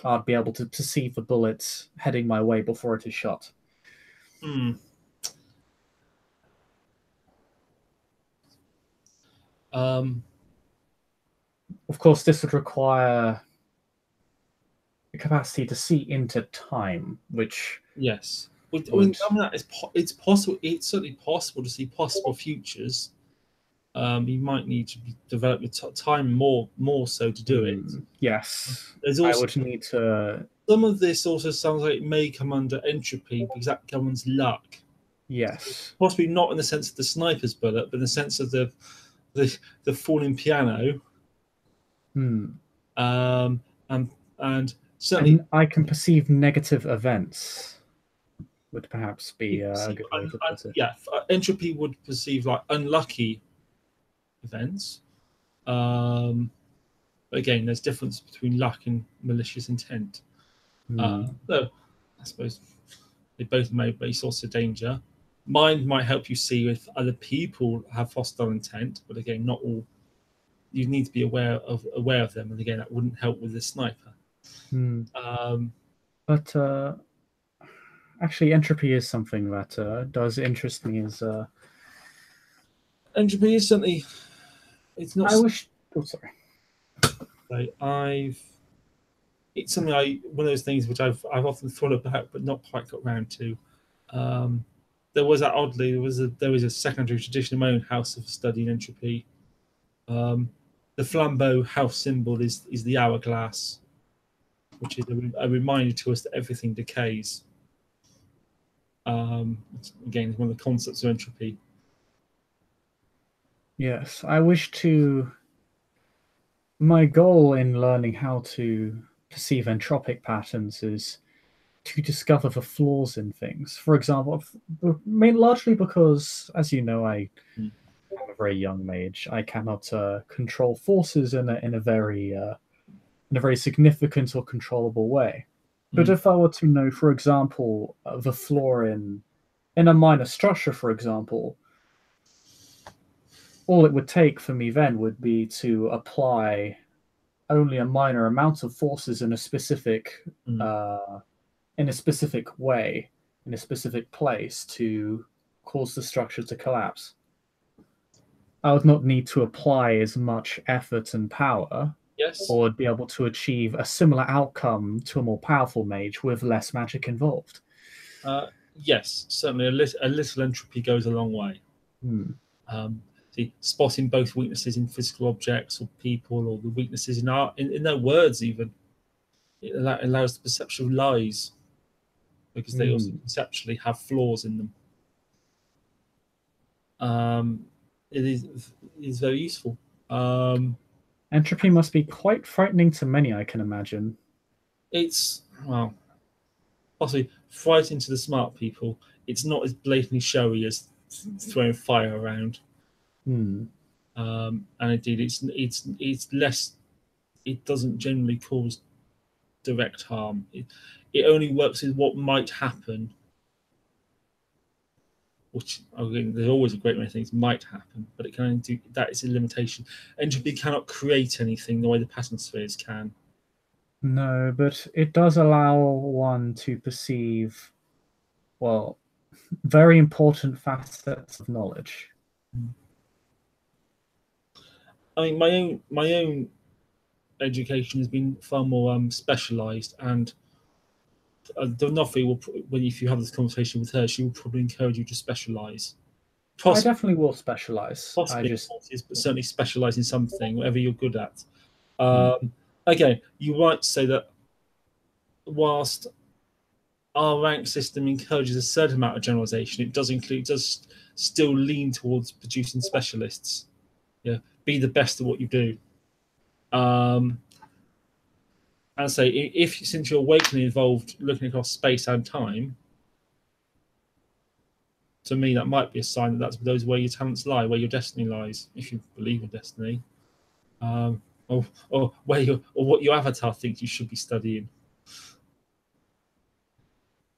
I'd be able to perceive the bullet heading my way before it is shot. Hmm. Of course, this would require the capacity to see into time, which Yes. I mean, would. that it's possible. It's certainly possible to see possible futures. You might need to develop your time more so to do it. Yes, There's I also would need to. some of this also sounds like it may come under entropy because that governs luck. Yes. Possibly not in the sense of the sniper's bullet, but in the sense of the falling piano. Hmm. And certainly And I can perceive negative events. Would perhaps be a good way to put it. yeah, entropy would perceive like unlucky events. But again, there's difference between luck and malicious intent. Though I suppose they both may be source of danger. Mind might help you see if other people have hostile intent, but again, not all. You need to be aware of them, and again, that wouldn't help with the sniper. But actually, entropy is something that does interest me. As entropy is certainly. It's not. I wish. Oh, sorry. It's something one of those things which I've often thought about, but not quite got around to. There was a secondary tradition in my own house of studying entropy. The flambeau house symbol is the hourglass, which is a reminder to us that everything decays. Again, it's one of the concepts of entropy. Yes, I wish to. My goal in learning how to perceive entropic patterns is to discover the flaws in things. For example, largely because, as you know, I am a very young mage. I cannot control forces in a very significant or controllable way. But if I were to know, for example, the flaw in a minor structure, for example, all it would take for me then would be to apply only a minor amount of forces in a specific way, in a specific place to cause the structure to collapse. I would not need to apply as much effort and power, or would be able to achieve a similar outcome to a more powerful mage with less magic involved. Yes, certainly a little entropy goes a long way. Spotting both weaknesses in physical objects or people, or the weaknesses in art, in their words even, it allows the perception of lies because they also conceptually have flaws in them. It is very useful. Entropy must be quite frightening to many, I can imagine. It's, well, possibly frightening to the smart people. It's not as blatantly showy as throwing fire around. And indeed, it's less. It doesn't generally cause direct harm. It only works with what might happen. Which, again, there's always a great many things might happen, but it can only do that. Is a limitation. Entropy cannot create anything the way the pattern spheres can. No, but it does allow one to perceive, well, very important facets of knowledge. I mean, my own education has been far more specialised, and Donofri will, if you have this conversation with her, she will probably encourage you to specialise. I definitely will specialise. Possibly, but certainly specialise in something, whatever you're good at. Again, you might say that whilst our rank system encourages a certain amount of generalisation, it does still lean towards producing specialists. Yeah, be the best at what you do. And say, if since your awakening involved looking across space and time, to me that might be a sign that that's where your talents lie, where your destiny lies, if you believe in destiny. um, or where you or what your avatar thinks you should be studying.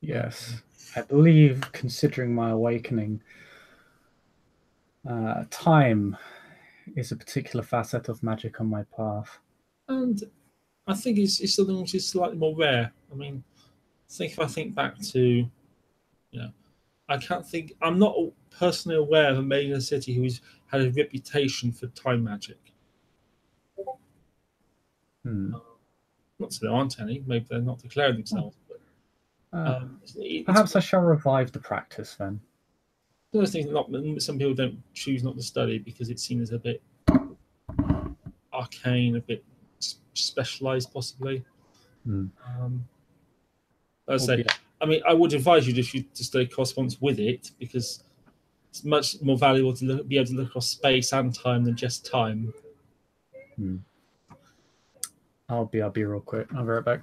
Yes, I believe, considering my awakening, time is a particular facet of magic on my path. And I think it's something which is slightly more rare. I mean, if I think back to, I can't think. I'm not personally aware of a major city who's had a reputation for time magic. Hmm. Not so there aren't any. Maybe they're not declaring themselves. But Perhaps I shall revive the practice then. those things. Not some people don't choose not to study because it's seen as a bit arcane, a bit specialized, possibly. Hmm. I'd say. I mean, I would advise you to study correspondence with it because it's much more valuable to be able to look across space and time than just time. Hmm. I'll be real quick. I'll be right back.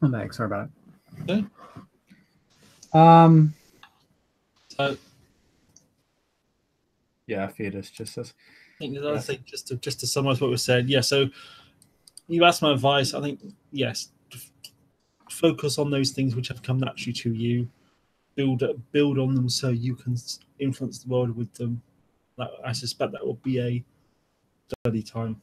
I'm back. Sorry about Okay. it. Um, So yeah, Theodus just says. I think the other thing, just to summarize what we said, yeah. So you asked my advice. I think yes, focus on those things which have come naturally to you. Build on them so you can influence the world with them. I suspect that will be a study time.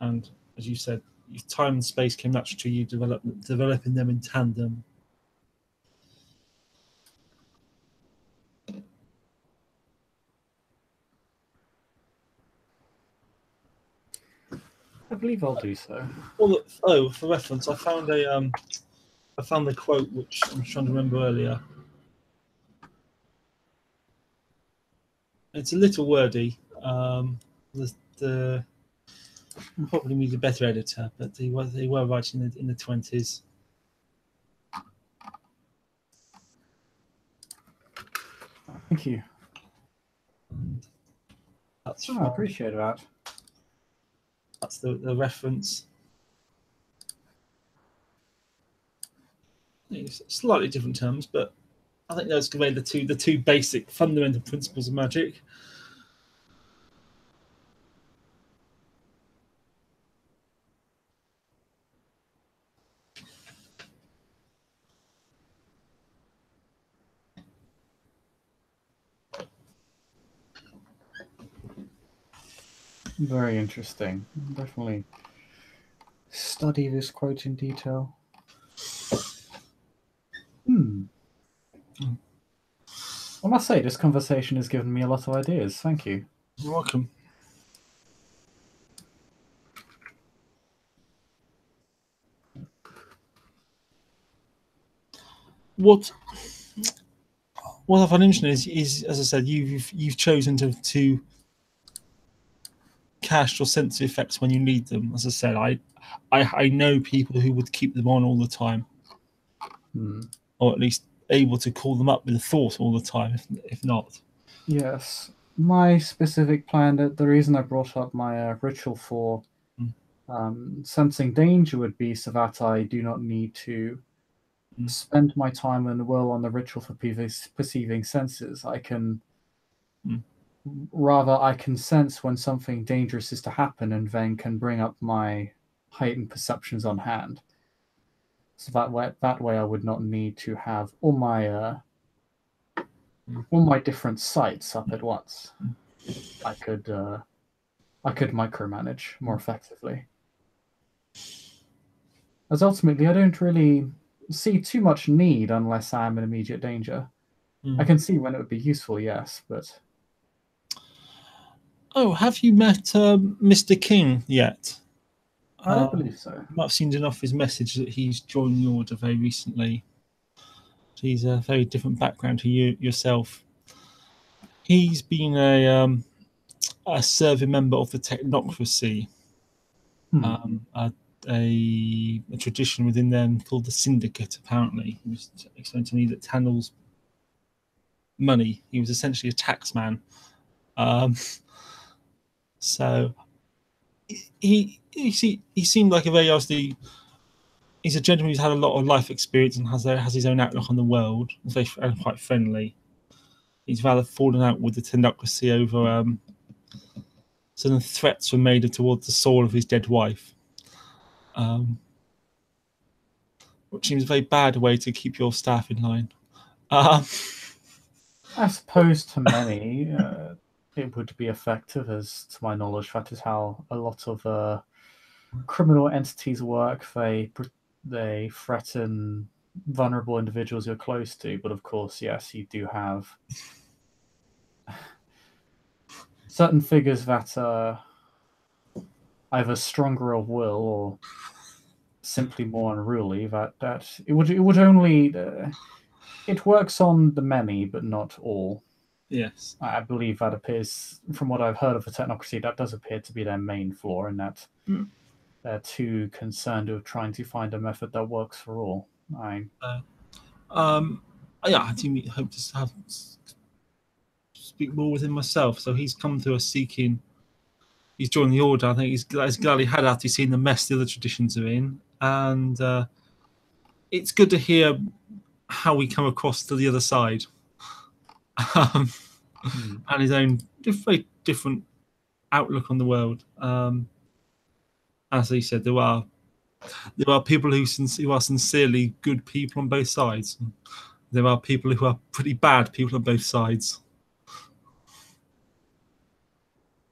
And as you said, time and space came naturally to you, developing them in tandem. I believe I'll do so. Well, for reference, I found the quote which I'm trying to remember earlier. It's a little wordy. The probably need a better editor, but they were writing in the 20s. Thank you. That's I appreciate that. That's the reference. It's slightly different terms, but I think those convey the two basic fundamental principles of magic. Very interesting. Definitely study this quote in detail. I must say, this conversation has given me a lot of ideas. Thank you. You're welcome. What I find interesting is as I said, you've chosen to cast your sensory effects when you need them. As I said, I know people who would keep them on all the time, or at least able to call them up with a thought all the time, if not. Yes. My specific plan, the reason I brought up my ritual for sensing danger would be so that I do not need to spend my time and will on the ritual for perceiving senses. I can I can sense when something dangerous is to happen and then can bring up my heightened perceptions on hand. So that way I would not need to have all my different sites up at once. I could micromanage more effectively. As ultimately, I don't really see too much need unless I'm in immediate danger. I can see when it would be useful, yes, but... Oh, have you met Mr. King yet? I don't believe so. You might have seen enough his message that he's joined the order very recently. He's a very different background to yourself. He's been a serving member of the technocracy, a tradition within them called the Syndicate. Apparently, he was explaining to me that Tannel's money. He was essentially a taxman. So he seemed like a very obviously. He's a gentleman who's had a lot of life experience and has his own outlook on the world. He's very quite friendly. He's rather fallen out with the technocracy over certain threats were made towards the soul of his dead wife, which seems a very bad way to keep your staff in line. I suppose to many it would be effective, as to my knowledge, that is how a lot of criminal entities work. They threaten vulnerable individuals you're close to, but of course, yes, you do have certain figures that are either stronger of will or simply more unruly. That it would only it works on the many, but not all. Yes, I believe that appears, from what I've heard of the technocracy, that does appear to be their main flaw, in that they're too concerned with trying to find a method that works for all. yeah, I do hope to speak more with him myself. So he's come to us seeking. He's joined the order. I think he's glad he had after seen the mess the other traditions are in, and it's good to hear how we come across to the other side, and his own very different outlook on the world. As he said, there are people who are sincerely good people on both sides. There are people who are pretty bad people on both sides.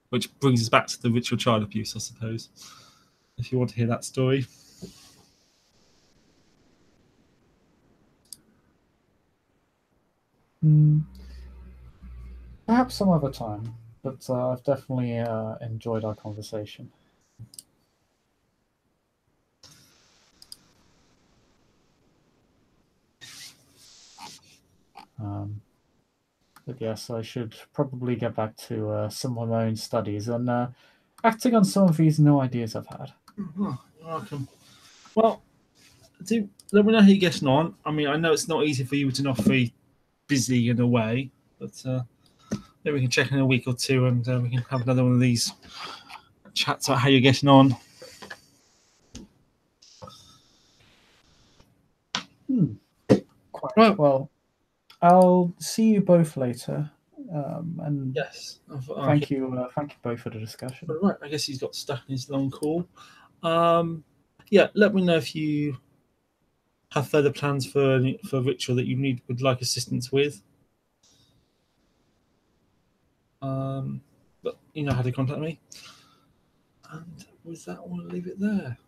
Which brings us back to the ritual child abuse, I suppose, if you want to hear that story. Perhaps some other time, but I've definitely enjoyed our conversation. But yes, I should probably get back to some of my own studies and acting on some of these new ideas I've had. Oh, you're welcome. Well, do let me know how you're getting on. I mean, I know it's not easy for you to not be busy in a way, but maybe we can check in a week or two and we can have another one of these chats about how you're getting on. Quite Right. well. I'll see you both later. And Yes. thank you both for the discussion. Right. I guess he's got stuck in his long call. Yeah. Let me know if you have further plans for ritual that you would like assistance with. But you know how to contact me. And with that, I want to leave it there.